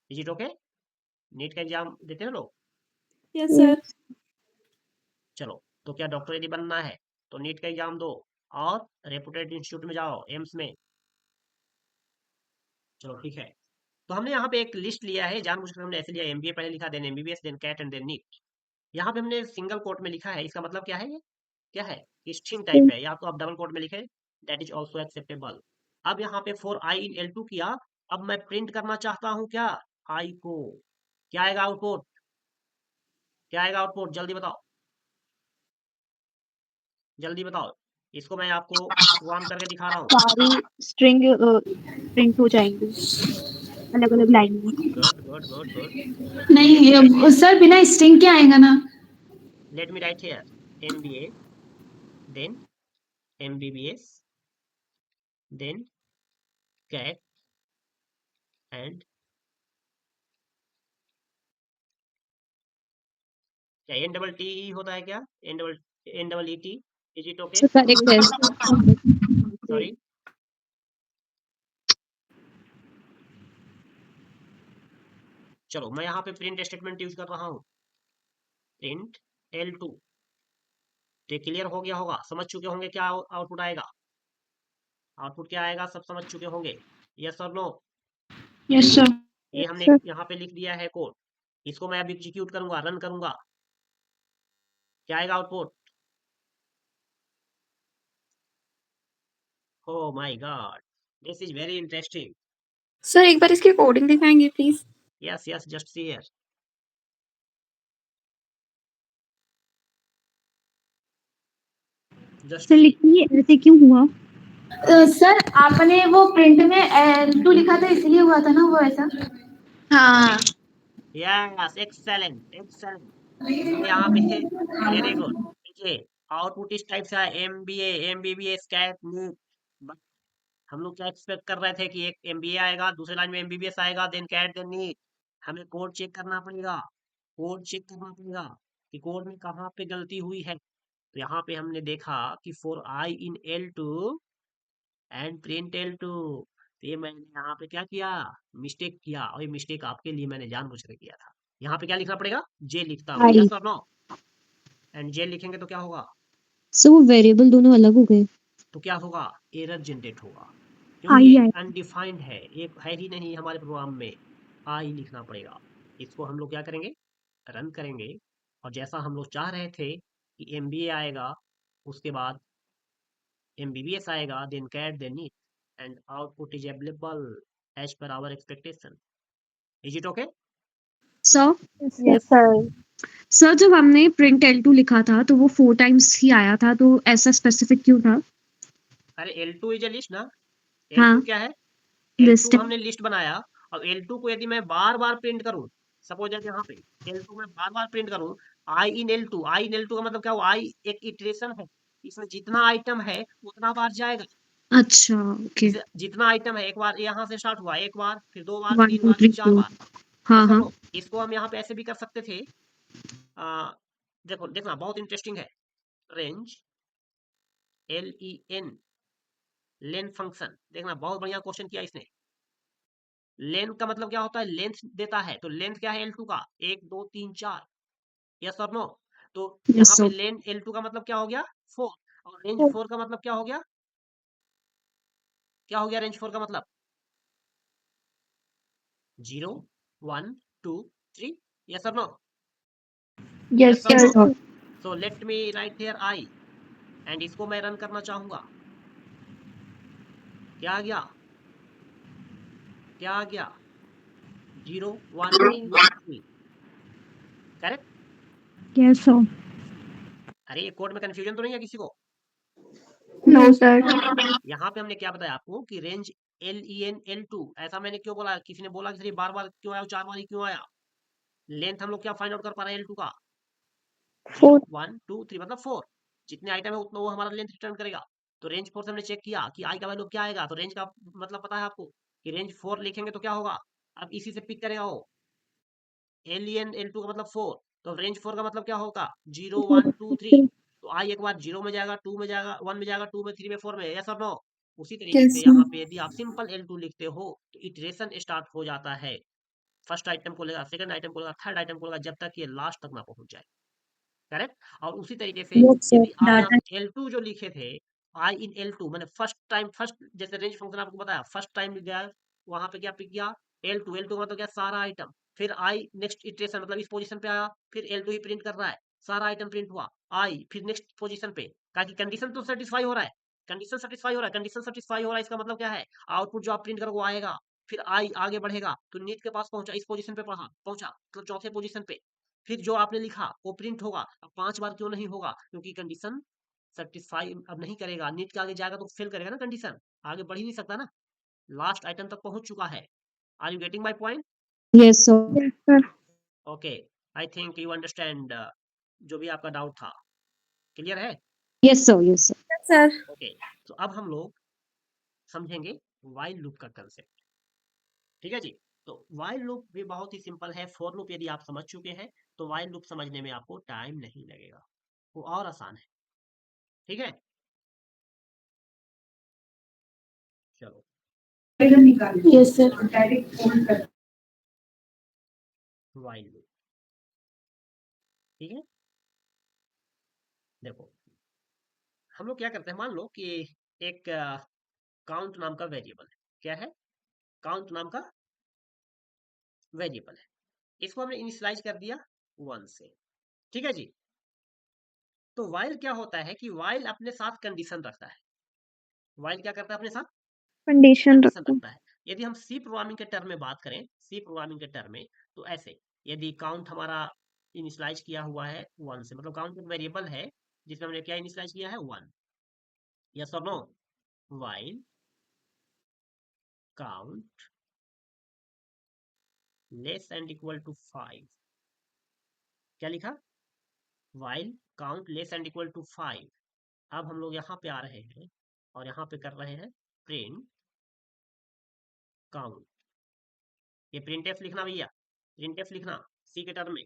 is it okay? NEET का एग्जाम देते हैं लोग। Yes sir. चलो, तो क्या डॉक्टर यदि बनना है तो नीट का एग्जाम दो और रेपुटेड इंस्टीट्यूट में जाओ, एम्स में। चलो ठीक है, तो हमने यहाँ पे एक लिस्ट लिया है, जानबूझकर हमने ऐसे लिया, MBA पहले लिखा, then MBBS, then CAT and then NEET. यहाँ पे हमने सिंगल कोट में लिखा है, इसका मतलब क्या है? ये क्या है? स्ट्रिंग टाइप है, या तो आप डबल कोट में लिखे, दैट इज ऑल्सो एक्सेप्टेबल। अब यहाँ पे फॉर आई इन L2 किया, अब मैं प्रिंट करना चाहता हूँ क्या? आई को। क्या आएगा आउटपुट? क्या आएगा आउटपुट? जल्दी बताओ, जल्दी बताओ। इसको मैं आपको प्रोग्राम करके दिखा रहा हूँ। सारी स्ट्रिंग प्रिंट हो जाएंगी अलग अलग लाइन में। Good good good good. नहीं सर, बिना स्ट्रिंग के आएगा ना? Let me write here MBA, then MBBS, then CAT and क्या NEE होता है क्या? NEET, is it okay? So correct है। Sorry, चलो मैं यहाँ पे प्रिंट स्टेटमेंट यूज कर रहा हूँ, प्रिंट L2। तो ये क्लियर हो गया होगा, समझ चुके होंगे क्या आउटपुट आएगा? आउटपुट क्या आएगा सब समझ चुके होंगे? यस और नो? Yes sir. ये हमने यहाँ पे लिख दिया है कोड, इसको मैं अब एग्जीक्यूट करूंगा, रन करूंगा, क्या आएगा output? Oh my God, this is very interesting. Sir एक बार इसकी कोडिंग दिखाएंगे please? Yes yes, just see here, just sir see. लिखिए ऐसे क्यों हुआ? सर आपने वो प्रिंट में L2 लिखा था इसलिए हुआ था ना वो ऐसा? हाँ। Yes, excellent excellent. हमने यहाँ पे वेरी गुड। देखिए आउटपुट इस टाइप से है, MBA MBBS CAT NEET. But हम लोग क्या एक्सपेक्ट कर रहे थे कि एक MBA आएगा, दूसरे लाइन में MBBS आएगा, देन कैट देन नीट। हमें कोड चेक करना पड़ेगा, कोड चेक करना पड़ेगा कि कोड में कहाँ पे गलती हुई है। तो यहाँ पे हमने देखा कि for I in L2 and print L2, तो ये मैंने यहाँ पे क्या किया? मिस्टेक किया, और ये मिस्टेक आपके लिए मैंने जानबूझ कर किया था। यहाँ पे क्या लिखना पड़ेगा? जे लिखता हूँ, आई। यस और नो? एंड जे लिखेंगे तो क्या होगा? सो वो वेरिएबल दोनों अलग हो गए। तो क्या होगा? एरर जनरेट होगा, क्योंकि आई ये आई। अनडिफाइंड है, एक है ही नहीं हमारे प्रोग्राम में। आई लिखना पड़ेगा। इसको हम लोग क्या करेंगे? रन करेंगे, और जैसा हम लोग चाह रहे थे कि MBA आएगा, उसके बाद MBBS आएगा, then CAT then NEET, and output is available as per our expectation. Is it okay? Sir yes sir. Sir जब हमने प्रिंट L2 लिखा था तो वो 4 टाइम्स ही आया था, तो ऐसा स्पेसिफिक क्यों था? अरे L2 इज ए लिस्ट ना। हाँ, L2 क्या है? लिस्ट L2 है। हमने लिस्ट बनाया, और L2 को यदि मैं बार बार प्रिंट करूं, सपोज दैट यहाँ पे L2 में बार बार प्रिंट करूं, आई इन L2, आई इन L2 का मतलब क्या हुआ? आई एक इटरेशन है, इसमें जितना आइटम है उतना बार जाएगा। अच्छा, ओके। जैसे जितना आइटम है, एक बार यहाँ से स्टार्ट हुआ, एक बार, फिर 2 बार, 1 3 2 बार, फिर 3 4 4। बार। हाँ यस और हाँ। नो? इसको हम यहाँ पे ऐसे भी कर सकते थे। आ, देखो देखना बहुत इंटरेस्टिंग है। रेंज LEN लेन फंक्शन, देखना बहुत बढ़िया क्वेश्चन किया इसने। लेंथ का मतलब क्या होता है, लेंथ देता है, तो लेंथ क्या है L2 का, 1 2 3 4, यस और नो। तो यस यहाँ पे सर। लेंथ L2 का मतलब क्या हो गया 4, और रेंज 4 का मतलब क्या हो गया, क्या हो गया रेंज 4 का मतलब 0 1 2 3, यस और नो, यस यस और no. Sir. So let me write here I, and इसको मैं रन करना चाहूंगा, क्या आ गया, क्या आ गया 0 1 2 3, करेक्ट। Yes sir. अरे ये कोड में कंफ्यूजन तो नहीं है किसी को। No sir. यहाँ पे हमने क्या बताया आपको कि रेंज LEN L2, ऐसा मैंने क्यों बोला, किसी ने बोला कि सर ये बार बार क्यों आया, 4 बार ही क्यों आया। लेंथ हम लोग क्या फाइंड आउट कर पा रहे हैं L2 का, 0 1 2 3 मतलब 4, जितने आइटम है उतना वो हमारा लेंथ रिटर्न करेगा। तो रेंज 4 से हमने चेक किया कि आई का वैल्यू क्या आएगा, तो रेंज का मतलब पता है आपको कि रेंज 4 लिखेंगे तो क्या होगा, अब इसी से पिक करेगा वो, LEN L2 का मतलब 4, तो रेंज 4 का मतलब क्या होगा 0 1 2 3, तो आई एक बार 0 में जाएगा, 2 में जाएगा, 1 में जाएगा, 2 में, 3 में, 4 में, यस और नो। उसी तरीके से यस यहाँ पे यदि आप सिंपल L2 लिखते हो तो इटरेशन स्टार्ट हो जाता है, फर्स्ट आइटम को लेगा, सेकंड आइटम को लेगा, थर्ड आइटम को लेगा, जब तक ये लास्ट तक ना पहुंच जाए, करेक्ट। और उसी तरीके से यस सर। यदि आप यहाँ डाटा पे L2 जो लिखे थे, आई इन L2 मैंने फर्स्ट टाइम, फर्स्ट जैसे रेंज फंक्शन आपको बताया, फर्स्ट टाइम गया वहां पे क्या पिक किया L2 मतलब क्या सारा आइटम, फिर आई नेक्स्ट इटरेशन मतलब इस पोजीशन पे आया, फिर L2 ही प्रिंट कर रहा है, सारा आइटम प्रिंट हुआ, आई फिर नेक्स्ट पोजीशन पे, ताकि कंडीशन तो सेटिस्फाई हो रहा है, कंडीशन सेटिस्फाई हो रहा है, कंडीशन सेटिस्फाई हो रहा है, इसका मतलब क्या है, आउटपुट जो आप प्रिंट करोगे वो आएगा, फिर आई आगे बढ़ेगा तो नीट के पास पहुंचा, इस पोजीशन पे पहुंचा मतलब चौथे पोजीशन पे, फिर जो आपने लिखा वो प्रिंट होगा। अब 5 बार क्यों नहीं होगा, क्योंकि कंडीशन सेटिस्फाई अब नहीं करेगा, नीट के आगे जाएगा तो फेल करेगा ना, कंडीशन आगे बढ़ ही नहीं सकता ना, लास्ट आइटम तक पहुंच चुका है। Are you getting my point? Yes sir. Yes sir. Okay, I think you understand, जो भी आपका डाउट था क्लियर है। Yes sir. Yes sir. Sir. Okay, तो अब हम लोग समझेंगे वाइल लूप का कंसेप्ट, ठीक है जी। तो वाइल लूप भी बहुत ही सिंपल है, फॉर लूप यदि आप समझ चुके हैं तो वाइल लूप समझने में आपको टाइम नहीं लगेगा, वो और आसान है, ठीक है। चलो, यस सर। वाइल लूप, ठीक है। देखो हम लोग क्या करते हैं, मान लो कि एक काउंट नाम का वेरिएबल है, क्या है, काउंट नाम का वेरिएबल है, इसको हमने इनिशियलाइज कर दिया 1 से, ठीक है जी। तो वाइल क्या होता है कि वाइल अपने साथ कंडीशन रखता है, वाइल क्या करता है अपने साथ कंडीशन कंडीशन रखो। रखता है। यदि हम सी प्रोग्रामिंग के टर्म में बात करें, सी प्रोग्रामिंग के टर्म में, तो ऐसे यदि काउंट हमारा इनिशियलाइज किया हुआ है 1 से, मतलब काउंट एक वेरिएबल है जिसमें हमने क्या इनिशियलाइज किया है 1, यस और no, while count less and equal to 5, क्या लिखा, while count less and equal to 5। अब हम लोग यहाँ पे आ रहे हैं और यहाँ पे कर रहे हैं प्रिंट काउंट, ये प्रिंट एफ लिखना भैया, प्रिंट एफ लिखना सी के टर्म में,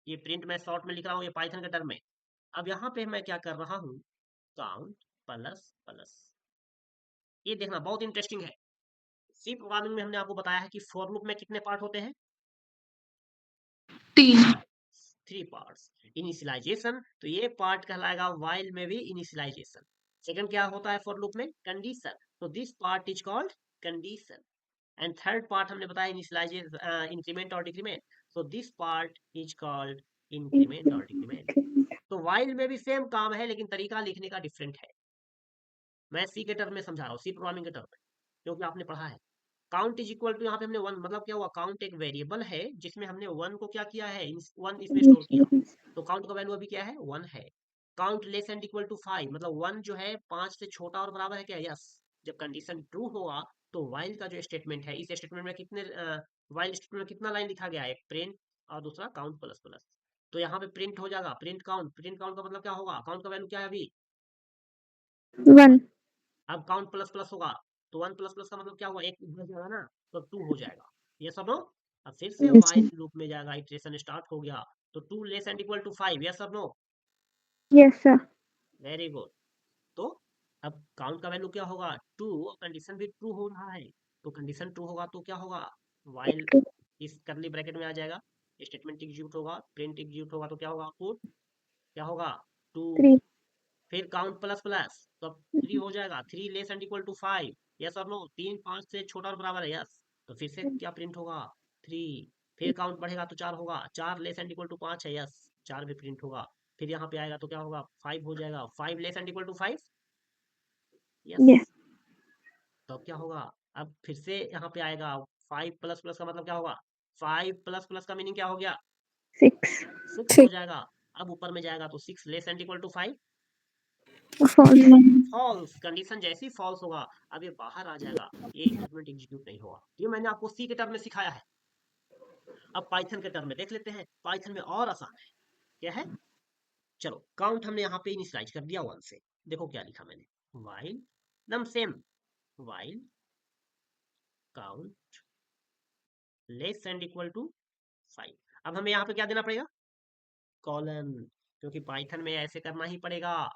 ये प्रिंट मैं शॉर्ट में लिख रहा हूँ, ये पाइथन के टर्म में। अब यहाँ पे मैं क्या कर रहा हूँ, काउंट प्लस प्लस, ये देखना बहुत इंटरेस्टिंग है। सी प्रोग्रामिंग में हमने आपको बताया है कि फॉर लूप में कितने पार्ट होते हैं, 3 पार्ट्स। इनिशियलाइजेशन, तो ये पार्ट कहलाएगा वाइल में भी इनिशियलाइजेशन। सेकंड क्या होता है फॉर लूप में, कंडीशन, तो this part is called condition. And third part हमने बताया इनिशियलाइजेशन, इंक्रीमेंट और decrement, so this part is called increment और डिक्रीमेंट। तो वाइल में भी सेम काम है लेकिन तरीका लिखने का डिफरेंट है। मैं सी के टर्म में समझा रहा हूँ, सी प्रोग्रामिंग के टर्म में, क्योंकि आपने पढ़ा है। काउंट इज इक्वल टू, यहाँ पे हमने 1 मतलब क्या हुआ, काउंट एक वेरिएबल है जिसमें हमने 1 को क्या किया है, 1 इसमें स्टोर किया, तो काउंट का वैल्यू अभी क्या है 1 है। Count less and equal to 5 मतलब 1 जो है 5 से छोटा और बराबर है क्या, यस। जब कंडीशन ट्रू होगा तो वाइल का जो स्टेटमेंट है, इस स्टेटमेंट में कितने वाइल स्टेटमेंट में कितना लाइन लिखा गया है, एक प्रिंट और दूसरा काउंट प्लस प्लस, तो यहाँ पे प्रिंट हो जाएगा प्रिंट काउंट, प्रिंट काउंट का मतलब क्या होगा, काउंट का वैल्यू क्या है अभी 1। अब काउंट प्लस प्लस होगा तो 1 प्लस प्लस का मतलब क्या हुआ, एक बढ़ जाएगा ना, तो 2 हो जाएगा, ये सब नो। अब फिर से यस वाइल लूप में जाएगा, इटरेशन स्टार्ट हो गया, तो 2 less and equal to 5, yes सब no, yes sir. Very good. तो अब काउंट का वैल्यू क्या होगा 2, और कंडीशन भी ट्रू हो रहा है, तो कंडीशन ट्रू होगा तो क्या होगा, वाइल इस करली ब्रैकेट में आ जाएगा, स्टेटमेंट एग्जीक्यूट होगा, प्रिंट एग्जीक्यूट होगा, तो क्या होगा आउटपुट, क्या होगा 2, 3 फिर काउंट प्लस प्लस, तो अब 3 हो जाएगा, 3 less and equal to 5, yes और नो, 3 5 से छोटा और बराबर है, यस, तो फिर से क्या प्रिंट होगा 3, फिर काउंट बढ़ेगा तो 4 होगा, 4 लेस एंड इक्वल टू 5 है, यस, 4 भी प्रिंट होगा, फिर यहाँ पे आएगा तो क्या होगा 5 हो जाएगा, 5 less and equal to 5, yes, yes तो अब क्या होगा, अब फिर से यहाँ पे आएगा 5 प्लस प्लस का मतलब क्या होगा, 5 प्लस प्लस का मीनिंग क्या हो गया 6 6 हो जाएगा, अब ऊपर में जाएगा तो 6 less and equal to 5, false false, condition जैसी फॉल्स होगा, अब ये बाहर आ जाएगा, ये स्टेटमेंट एग्जीक्यूट नहीं होगा, ये मैंने आपको सी के टर्म में सिखाया है। अब पाइथन के टर्म में देख लेते हैं, पाइथन में और आसान है, क्या है, चलो काउंट हमने यहाँ पे इनिशियलाइज कर दिया 1 से, देखो क्या लिखा मैंने, वाइल एकदम same, while count less and equal to 5, अब हमें यहाँ पे क्या देना पड़ेगा, कॉलन, क्योंकि पाइथन में ऐसे करना ही पड़ेगा,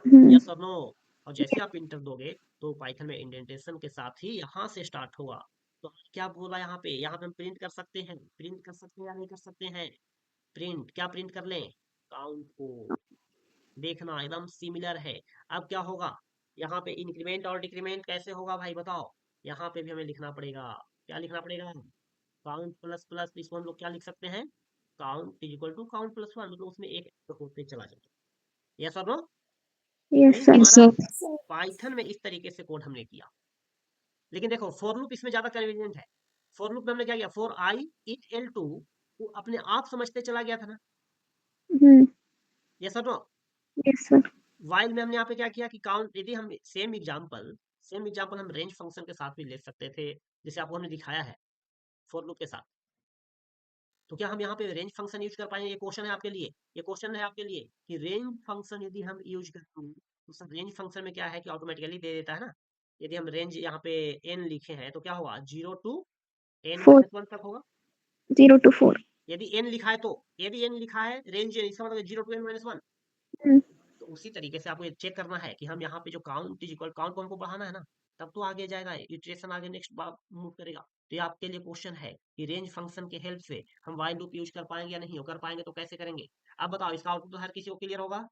यस और नो, और जैसे आप इंटर दोगे तो पाइथन में इंडेंटेशन के साथ ही यहाँ से स्टार्ट होगा, तो क्या बोला यहाँ पे हम प्रिंट कर सकते हैं, प्रिंट कर सकते हैं या नहीं कर सकते हैं, प्रिंट क्या प्रिंट कर लें, काउंट को, देखना एकदम सिमिलर है, अब क्या होगा, यहाँ पे इंक्रीमेंट और डिक्रीमेंट कैसे होगा भाई बताओ, यहाँ पे भी हमें लिखना पड़ेगा, क्या लिखना पड़ेगा, काउंट प्लस प्लस, इसको हम लोग क्या लिख सकते हैं, count is equal to count plus 1, मतलब उसमें एक होते चला जाएगा, यस और नो, यस ये सर यस हमारा सर। पाइथन में इस तरीके से कोड हमने किया, लेकिन देखो फॉर लूप इसमें ज्यादा कन्वीनियंट है, फॉर लूप में हमने क्या किया, फॉर आई इट L2 वो अपने आप समझते चला गया था ना, यस और नो, यस सर वाइल में हमने यहाँ पे क्या किया कि काउंट, यदि हम सेम एग्जांपल हम रेंज फंक्शन के साथ भी ले सकते थे, जैसे आपको हमने दिखाया है फॉर लूप के साथ, तो क्या हम यहाँ पे रेंज फंक्शन यूज कर पाएंगे, ये क्वेश्चन है आपके लिए, ये क्वेश्चन है आपके लिए कि रेंज फंक्शन यदि हम यूज करते हैं तो सर रेंज फंक्शन में क्या है कि ऑटोमेटिकली दे देता है ना, यदि हम रेंज यहाँ पे n लिखे हैं तो क्या होगा 0 to n 4 1 तक होगा, 0 to 4 यदि n लिखा है तो, यदि n लिखा है रेंज इसका मतलब 0 to n 1, तो उसी तरीके से आपको ये चेक करना है कि हम यहाँ पे जो काउंट इज इक्वल, काउंट को हमको बढ़ाना है ना, तब तो आगे जाएगा इटरेशन, आगे नेक्स्ट बार मूव करेगा, तो ये आपके लिए क्वेश्चन है कि रेंज फंक्शन के हेल्प से हम वाइल लूप यूज कर पाएंगे या नहीं, कर पाएंगे तो कैसे करेंगे, अब बताओ इसका आउटपुट तो हर किसी को क्लियर होगा,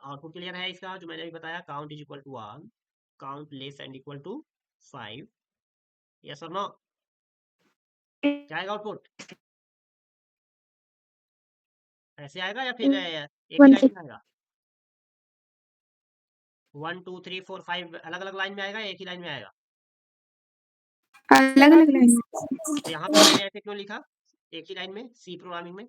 आउटपुट क्लियर है इसका, जो मैंने अभी बताया count is equal to 1, count less and equal to 5, yes और नो, क्या आएगा आउटपुट, ऐसे आएगा या फिर एक ही 1 लाइन में आएगा, 1 2 3 4 5 अलग अलग लाइन में आएगा या एक ही लाइन में आएगा, अलग अलग लाइन तो यहाँ पे मैंने ऐसे क्यों लिखा एक ही लाइन में सी प्रोग्रामिंग में,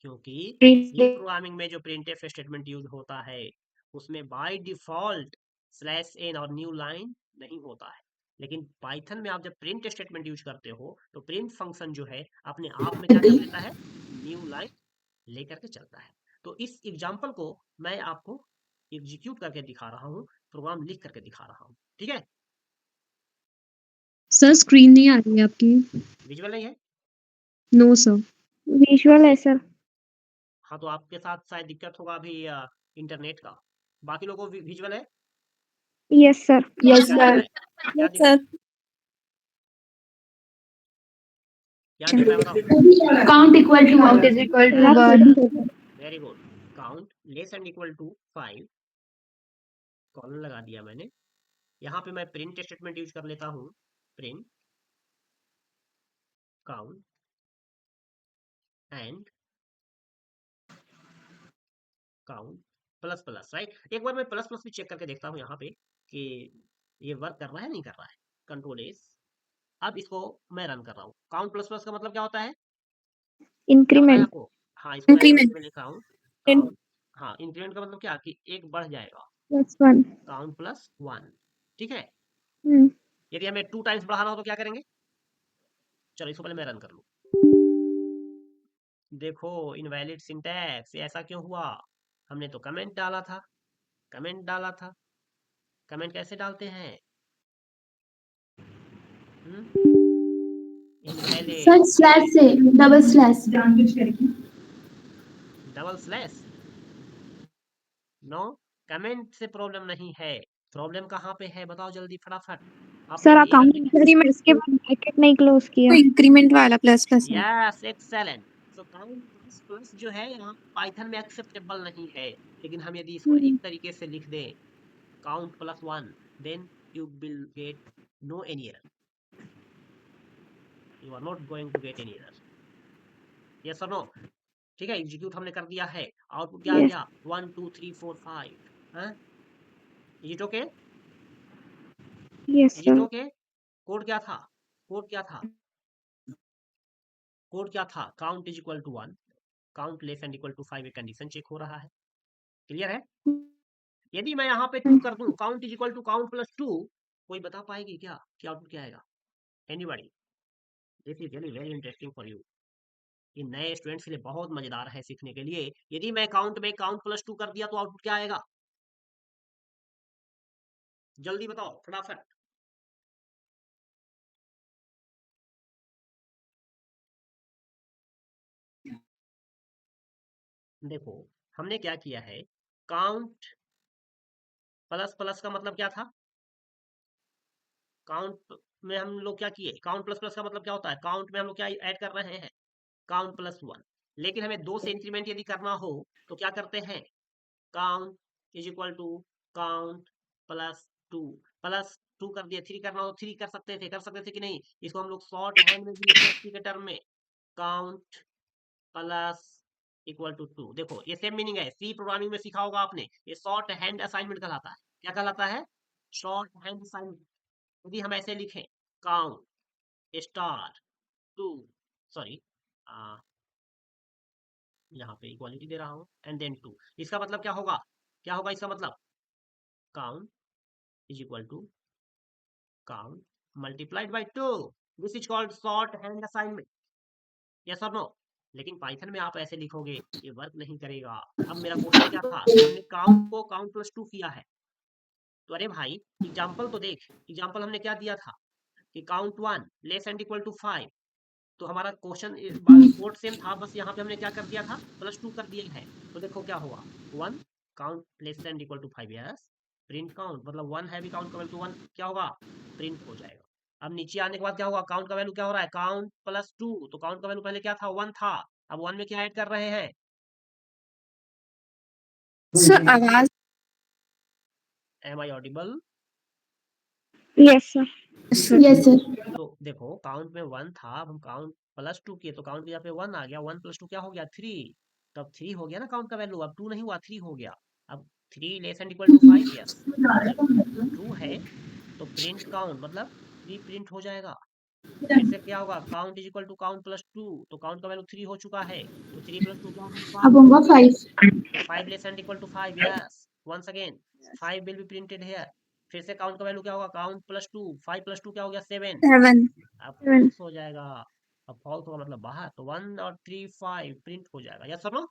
क्योंकि सी प्रोग्रामिंग में जो प्रिंटफ स्टेटमेंट यूज होता है उसमें बाय डिफॉल्ट /n और न्यू लाइन नहीं होता है, लेकिन पाइथन में आप जब प्रिंट स्टेटमेंट यूज करते हो तो प्रिंट फंक्शन जो है अपने आप में क्या कर लेता है, न्यू लाइन लेकर के चलता है, तो इस एग्जाम्पल को मैं आपको एग्जीक्यूट करके दिखा रहा हूँ, प्रोग्राम लिख करके दिखा रहा हूँ, ठीक है, सर स्क्रीन नहीं आ रही है आपकी। विजुअल नहीं है, नो सर। विजुअल है सर हाँ तो आपके साथ शायद दिक्कत होगा अभी इंटरनेट का, बाकी लोगों को विजुअल है, यस सर यस क्या दिख रहा सर, है, क्या यस दिख रहा है, सर क्या दिख रहा है बताओ, count equal to word, very good, count less and equal to 5, colon लगा दिया मैंने, यहाँ पे मैं प्रिंट स्टेटमेंट यूज कर लेता हूँ, print count and count plus plus, right, एक बार मैं प्लस प्लस भी चेक करके देखता हूँ यहाँ पे कि ये वर्क कर रहा है नहीं कर रहा है, कंट्रोल एस, अब इसको मैं रन कर रहा हूँ, काउंट प्लस प्लस का मतलब क्या होता है, क्या बताया इंक्रीमेंट आपको, हाँ इसको मैं इंक्रीमेंट में लिखा हूँ, टेन काउंट, हाँ इंक्रीमेंट का मतलब क्या कि एक बढ़ जाएगा, +1 काउंट प्लस 1, ठीक है, हम्म यदि हमें 2 टाइम्स बढ़ाना हो तो क्या करेंगे, चलो इसको पहले मैं रन कर लूँ, देखो इनवैलिड सिंटैक्स, ऐसा क्यों हुआ, हमने तो कमेंट डाला था, कमेंट डाला था, कमेंट कैसे डालते हैं, इनवैलिड, सर स्लैश से double slash, double double slash no, comment से प्रॉब्लम नहीं है, प्रॉब्लम कहाँ पे है बताओ जल्दी फटाफट। सर अकाउंट इंक्रीमेंट इसके बाद ब्रैकेट नहीं क्लोज किया। इंक्रीमेंट वाला प्लस प्लस है। Yes excellent. So count plus plus जो है यहाँ पाइथन में एक्सेप्टेबल नहीं है, लेकिन हम यदि इसको इस तरीके से लिख दें count plus 1 then you will get no any error, you are not going to get any error. Yes और नो? ठीक है, एग्जीक्यूट हमने कर दिया है, आउटपुट क्या आ गया 1 2 3 4 5। हाँ, is it okay? Yes is it sir. Okay? Code क्या था? कोड क्या था? कोड क्या था? Count is equal to 1, count less and equal to 5 एक कंडीशन चेक हो रहा है। क्लियर है? यदि मैं यहाँ पे 2 कर दूं, count is equal to count plus 2, कोई बता पाएगी क्या कि आउटपुट क्या आएगा? Anybody? This is really very interesting for you. ये नए स्टूडेंट्स के लिए बहुत मजेदार है सीखने के लिए। यदि मैं काउंट में काउंट प्लस 2 कर दिया तो आउटपुट क्या आएगा? जल्दी बताओ फटाफट। देखो हमने क्या किया है, काउंट प्लस प्लस का मतलब क्या था? काउंट में हम लोग क्या किए, काउंट प्लस प्लस का मतलब क्या होता है? काउंट में हम लोग क्या ऐड कर रहे हैं? Count plus 1। लेकिन हमें 2 से इंक्रीमेंट यदि करना हो तो क्या करते हैं? Count is equal to count plus 2, plus 2 कर दिया, 3 करना हो 3 कर सकते थे कि नहीं? इसको हम लोग शॉर्ट हैंड में भी लिखते हैं के टर्म में, काउंट प्लस इक्वल टू 2। देखो ये सेम मीनिंग है, सी प्रोग्रामिंग में सीखा होगा आपने, ये शॉर्ट हैंड असाइनमेंट कहलाता है। क्या कहलाता है? Short hand assignment. यदि हम ऐसे लिखें काउंट स्टार 2, सॉरी यहाँ पे इक्वालिटी दे रहा हूँ, एंड देन 2, इसका मतलब क्या होगा? क्या होगा इसका मतलब? Count is equal to count multiplied by 2। This is called short hand assignment. Yes और नो? लेकिन पाइथन में आप ऐसे लिखोगे, ये वर्क नहीं करेगा। अब मेरा क्वेश्चन क्या था कि हमने काउंट को काउंट प्लस 2 किया है, तो अरे भाई एग्जांपल तो देख, एग्जांपल हमने क्या दिया था कि count 1 less and equal to 5। तो हमारा क्वेश्चन कोड सेम था, बस यहाँ पे हमने क्या कर दिया था, प्लस 2 कर दिया है। तो देखो क्या हुआ, 1 count less and equal to 5, yes print count मतलब 1 है भी काउंट का वैल्यू 1 क्या होगा? प्रिंट हो जाएगा। अब नीचे आने के बाद क्या होगा, काउंट का वैल्यू क्या हो रहा है? काउंट प्लस 2, तो काउंट का वैल्यू पहले क्या था? 1 था, अब 1 में क्या ऐड कर रहे हैं? सर आवाज am I audible? Yes sir. Yes sir. तो देखो काउंट में 1 था, अब हम काउंट प्लस 2 किए तो काउंट के यहाँ पे 1 आ गया, 1 प्लस 2 क्या हो गया? 3। तब 3 हो गया ना काउंट का वैल्यू, अब 2 नहीं हुआ 3 हो गया। अब 3 less and equal to 5, yes जब 2 है तो प्रिंट काउंट मतलब 3 प्रिंट हो जाएगा। फिर से क्या होगा, count is equal to count plus 2, तो काउंट का वैल्यू 3 हो चुका है, तो 3 प्लस 2 क्या होगा? अब 5। होगा 5। तो 5 less and equal to 5, yes once again 5 will be printed here. फिर से काउंट का वैल्यू क्या होगा? काउंट प्लस 2, 5 प्लस 2 क्या हो गया? 7। 7 अब फॉल्स हो जाएगा, अब फॉल्स होगा मतलब बाहर, तो 1 और 3 5 प्रिंट हो जाएगा। यस और no?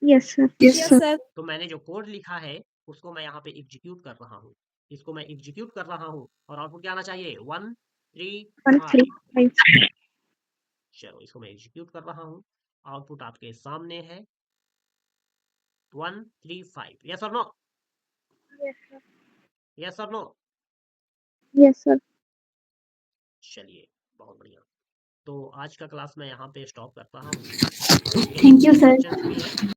Yes sir. Yes sir. तो मैंने जो कोड लिखा है उसको मैं यहाँ पे एग्जीक्यूट कर रहा हूँ, इसको मैं एग्जीक्यूट कर रहा हूँ, और आउटपुट क्या आना चाहिए? 1 3 1 3 5। 5। चलो इसको मैं एग्जीक्यूट कर रहा हूँ, आउटपुट आपके सामने है 1 3 5। यस और नो? यस और नो? Yes sir. चलिए बहुत बढ़िया। तो आज का क्लास मैं यहाँ पे स्टॉप करता हूँ। Thank you sir. भी है